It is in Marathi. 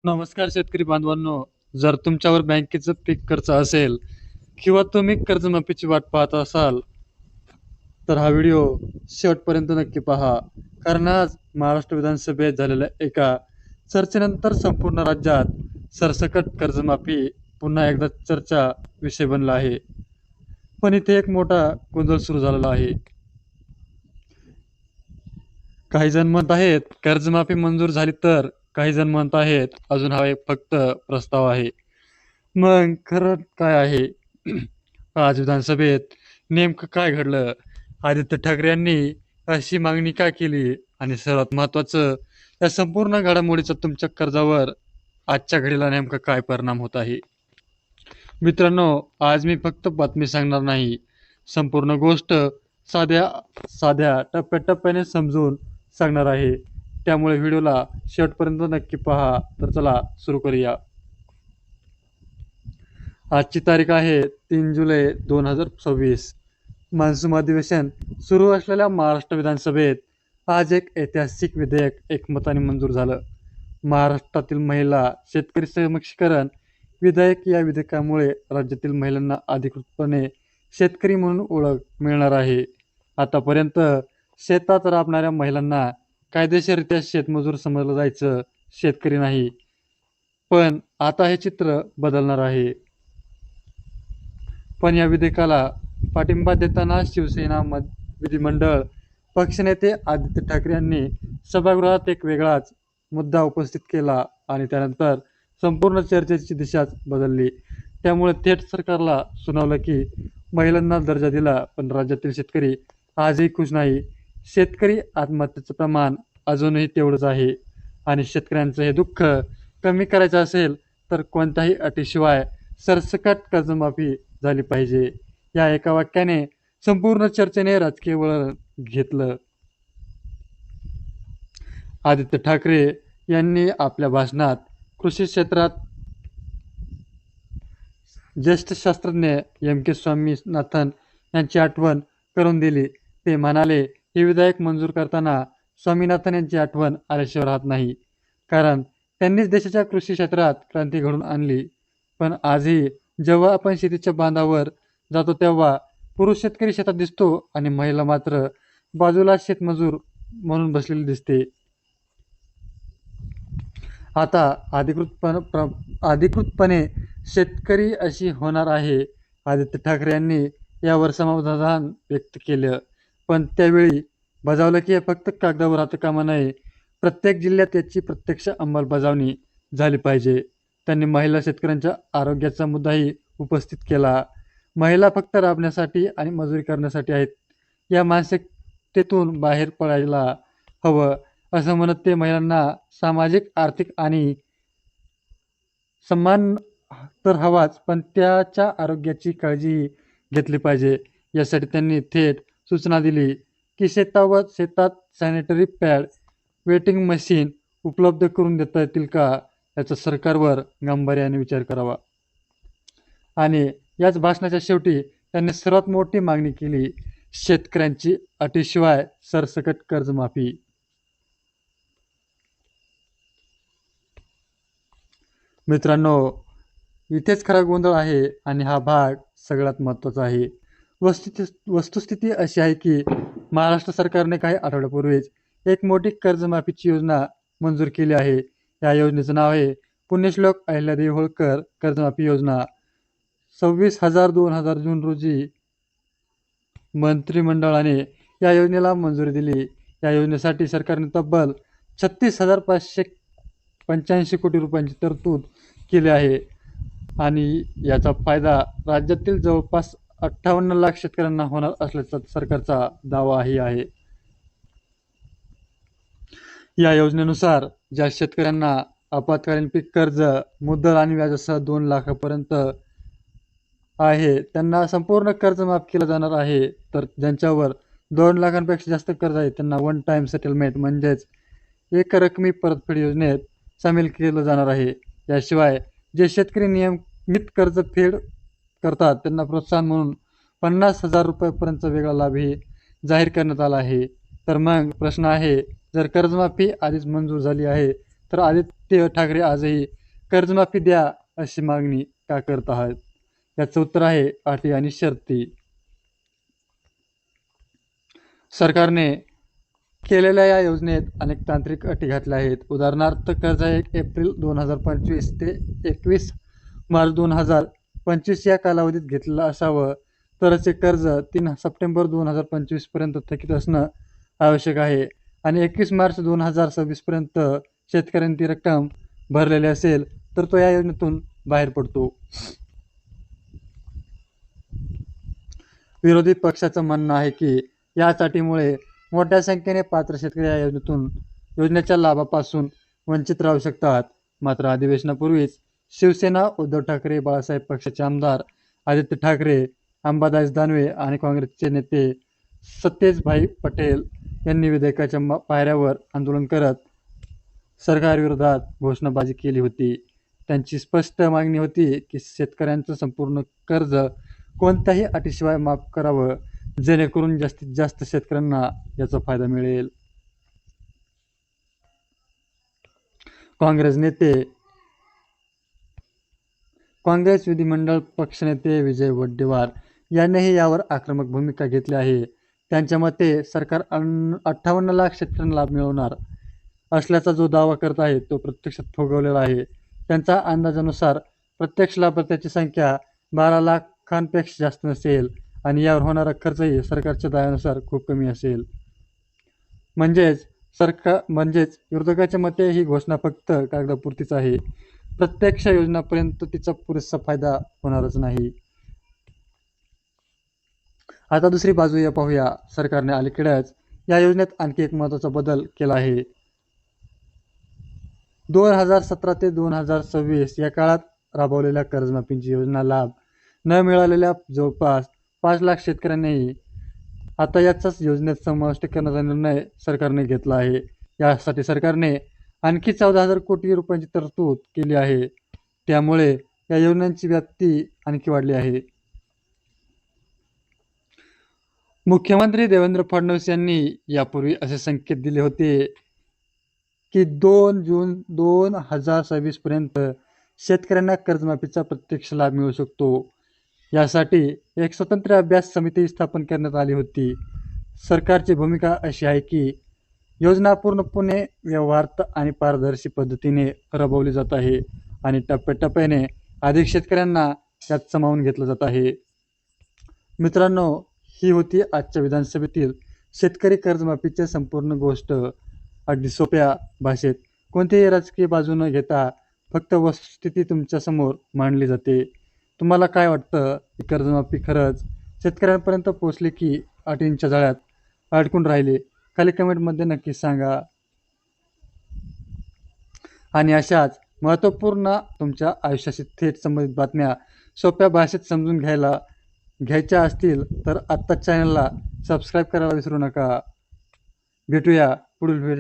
नमस्कार शेतकरी बांधवांनो. जर तुमच्यावर बँकेचं पीक कर्ज असेल किंवा तुम्ही कर्जमाफीची वाट पाहत असाल, तर हा व्हिडिओ शेवटपर्यंत नक्की पहा. कारण आज महाराष्ट्र विधानसभेत झालेल्या एका चर्चेनंतर संपूर्ण राज्यात सरसकट कर्जमाफी पुन्हा एकदा चर्चा विषय बनला आहे. पण इथे एक मोठा गोंधळ सुरू झालेला आहे. काही जण म्हणत आहेत कर्जमाफी मंजूर झाली, तर काही जण म्हणत आहेत अजून हा एक फक्त प्रस्ताव आहे. मग खरं काय आहे? आज विधानसभेत नेमकं काय घडलं? आदित्य ठाकरे यांनी अशी मागणी का केली? आणि सर्वात महत्त्वाचं, या संपूर्ण घडामोडीचा तुमच्या कर्जावर आजच्या घडीला नेमका काय परिणाम होत आहे? मित्रांनो, आज मी फक्त बातमी सांगणार नाही, संपूर्ण गोष्ट साध्या साध्या टप्प्याटप्प्याने समजून सांगणार आहे. त्यामुळे व्हिडिओला शेवटपर्यंत नक्की पहा. तर चला सुरू करूया. आजची तारीख आहे 3 जुलै 2026. मान्सून अधिवेशन सुरू असलेल्या महाराष्ट्र विधानसभेत आज एक ऐतिहासिक विधेयक एकमताने मंजूर झालं. महाराष्ट्रातील महिला शेतकरी सक्षमीकरण विधेयक. या विधेयकामुळे राज्यातील महिलांना अधिकृतपणे शेतकरी म्हणून ओळख मिळणार आहे. आतापर्यंत शेतात राबणाऱ्या महिलांना कायदेशीररित्या शेतमजूर समजलं जायचं, शेतकरी नाही. पण आता हे चित्र बदलणार आहे. पण या विधेयकाला पाठिंबा देताना शिवसेना विधिमंडळ पक्षनेते आदित्य ठाकरे यांनी सभागृहात एक वेगळाच मुद्दा उपस्थित केला आणि त्यानंतर संपूर्ण चर्चेची दिशाच बदलली. त्यामुळे थेट सरकारला सुनावलं की महिलांना दर्जा दिला, पण राज्यातील शेतकरी आजही खुश नाही. शेतकरी आत्महत्येचं प्रमाण अजूनही तेवढंच आहे आणि शेतकऱ्यांचं हे दुःख कमी करायचं असेल तर कोणत्याही अटीशिवाय सरसकट कर्जमाफी झाली पाहिजे. या एका वाक्याने संपूर्ण चर्चेने राजकीय वळण घेतलं. आदित्य ठाकरे यांनी आपल्या भाषणात कृषी क्षेत्रात ज्येष्ठ शास्त्रज्ञ एम के स्वामीनाथन यांची आठवण करून दिली. ते म्हणाले, हे विधेयक मंजूर करताना स्वामीनाथन यांची आठवण आल्याशिवाय राहत नाही, कारण त्यांनीच देशाच्या कृषी क्षेत्रात क्रांती घडवून आणली. पण आजही जेव्हा आपण शेतीच्या बांधावर जातो तेव्हा पुरुष शेतकरी शेतात दिसतो आणि महिला मात्र बाजूला शेतमजूर म्हणून बसलेली दिसते. आता अधिकृतपणे शेतकरी अशी होणार आहे. आदित्य ठाकरे यांनी यावर समाधान व्यक्त केलं, पण त्यावेळी बजावलं की हे फक्त कागदावर राहता कामा नये. प्रत्येक जिल्ह्यात याची प्रत्यक्ष अंमलबजावणी झाली पाहिजे. त्यांनी महिला शेतकऱ्यांच्या आरोग्याचा मुद्दाही उपस्थित केला. महिला फक्त राबण्यासाठी आणि मजुरी करण्यासाठी आहेत, या मानसिकतेतून बाहेर पडायला हवं, असं म्हणत ते महिलांना सामाजिक, आर्थिक आणि सन्मान तर हवाच, पण त्याच्या आरोग्याची काळजीही घेतली पाहिजे. यासाठी त्यांनी थेट सूचना दिली की शेतात सॅनिटरी पॅड, वेटिंग मशीन उपलब्ध करून देता येतील का, याचा सरकारवर गांभीर्याने विचार करावा. आणि याच भाषणाच्या शेवटी त्यांनी सर्वात मोठी मागणी केली, शेतकऱ्यांची अटीशिवाय सरसकट कर्जमाफी. मित्रांनो, इथेच खरा गोंधळ आहे आणि हा भाग सगळ्यात महत्त्वाचा आहे. वस्तुस्थिती अशी आहे की महाराष्ट्र सरकारने काही आठवड्यापूर्वीच एक मोठी कर्जमाफीची योजना मंजूर केली आहे. या योजनेचं नाव आहे पुण्यश्लोक अहिल्यादेवी होळकर कर्जमाफी योजना. 26/2000 जून रोजी मंत्रिमंडळाने या योजनेला मंजुरी दिली. या योजनेसाठी सरकारने तब्बल 36,585 कोटी रुपयांची तरतूद केली आहे आणि याचा फायदा राज्यातील जवळपास 58 लाख शेतकऱ्यांना होणार असल्याचा सरकारचा दावाही आहे. या योजनेनुसार ज्या शेतकऱ्यांना आपत्कालीन पीक कर्ज मुद्दल आणि व्याजासह 2 लाखापर्यंत आहे, त्यांना संपूर्ण कर्ज माफ केलं जाणार आहे. तर ज्यांच्यावर 2 लाखांपेक्षा जास्त कर्ज आहे त्यांना वन टाइम सेटलमेंट म्हणजेच एक रकमी परतफेड योजनेत सामील केलं जाणार आहे. याशिवाय जे शेतकरी नियमित कर्ज फेड करतात त्यांना प्रोत्साहन म्हणून 50,000 रुपयापर्यंतचा वेगळा लाभही जाहीर करण्यात आला आहे. तर मग प्रश्न आहे, जर कर्जमाफी आधीच मंजूर झाली आहे तर आदित्य ठाकरे आजही कर्जमाफी द्या अशी मागणी का करत आहात? याचं उत्तर आहे अटी आणि शर्ती. सरकारने केलेल्या या योजनेत अनेक तांत्रिक अटी घातल्या आहेत. उदाहरणार्थ कर्ज 1 एप्रिल 2025 ते 21 मार्च 2025 या कालावधीत घेतलेलं असावं, तरच हे कर्ज 3 सप्टेंबर 2025 पर्यंत थकीत असणं आवश्यक आहे आणि 21 मार्च 2026 पर्यंत शेतकऱ्यांनी ती रक्कम भरलेली असेल तर तो या योजनेतून बाहेर पडतो. विरोधी पक्षाचं म्हणणं आहे की या अटीमुळे मोठ्या संख्येने पात्र शेतकरी या योजनेच्या लाभापासून वंचित राहू शकतात. मात्र अधिवेशनापूर्वीच शिवसेना, उद्धव ठाकरे, बाळासाहेब पक्षाचे आमदार आदित्य ठाकरे, अंबादास दानवे आणि काँग्रेसचे नेते सतेजभाई पटेल यांनी विधेयकाच्या पायऱ्यावर आंदोलन करत सरकारविरोधात घोषणाबाजी केली होती. त्यांची स्पष्ट मागणी होती की शेतकऱ्यांचं संपूर्ण कर्ज कोणत्याही अटीशिवाय माफ करावं, जेणेकरून जास्तीत जास्त शेतकऱ्यांना याचा फायदा मिळेल. काँग्रेस विधिमंडळ पक्षनेते विजय वडेट्टीवार यांनीही यावर आक्रमक भूमिका घेतली आहे. त्यांच्या मते सरकार 58 लाख शेतकऱ्यांना लाभ मिळवणार असल्याचा जो दावा करत आहे तो प्रत्यक्षात फुगवलेला आहे. त्यांच्या अंदाजानुसार प्रत्यक्ष लाभार्थ्यांची संख्या 12 लाखांपेक्षा जास्त नसेल आणि यावर होणारा खर्चही सरकारच्या दाव्यानुसार खूप कमी असेल. म्हणजेच विरोधकाच्या मते ही घोषणा फक्त कागदापुरतीच आहे. प्रत्यक्ष योजनांपर्यंत तिचा पुरेसा फायदा होणारच नाही. आता दुसरी बाजू पाहूया. सरकारने अलीकडेच या योजनेत आणखी एक महत्त्वाचा बदल केला आहे. 2017 ते 2026 या काळात राबवलेल्या कर्जमाफीची योजना लाभ न मिळालेल्या जवळपास 5 लाख शेतकऱ्यांनाही आता याचाच योजनेत समाविष्ट करण्याचा निर्णय सरकारने घेतला आहे. यासाठी सरकारने आणखी 14,000 कोटी रुपयांची तरतूद केली आहे. त्यामुळे या योजनांची व्याप्ती आणखी वाढली आहे. मुख्यमंत्री देवेंद्र फडणवीस यांनी यापूर्वी असे संकेत दिले होते की 2 जून 2026 पर्यंत शेतकऱ्यांना कर्जमाफीचा प्रत्यक्ष लाभ मिळू शकतो. यासाठी एक स्वतंत्र अभ्यास समिती स्थापन करण्यात आली होती. सरकारची भूमिका अशी आहे की योजना पूर्णपणे व्यवहार्थ आणि पारदर्शी पद्धतीने राबवली जात आहे आणि टप्प्याटप्प्याने अधिक शेतकऱ्यांना त्यात सामावून घेतलं जात आहे. मित्रांनो, ही होती आजच्या विधानसभेतील शेतकरी कर्जमाफीची संपूर्ण गोष्ट. अगदी सोप्या भाषेत, कोणतीही राजकीय बाजू न घेता फक्त वस्तुस्थिती तुमच्यासमोर मांडली जाते. तुम्हाला काय वाटतं, ही कर्जमाफी खरंच शेतकऱ्यांपर्यंत पोहोचली की अटींच्या जाळ्यात अडकून राहिले? खाली कमेंटमध्ये नक्की सांगा. आणि अशाच महत्त्वपूर्ण तुमच्या आयुष्याशी थेट संबंधित बातम्या सोप्या भाषेत समजून घ्यायच्या असतील तर आत्ताच चॅनलला सबस्क्राईब करायला विसरू नका. भेटूया पुढील व्हिडिओ.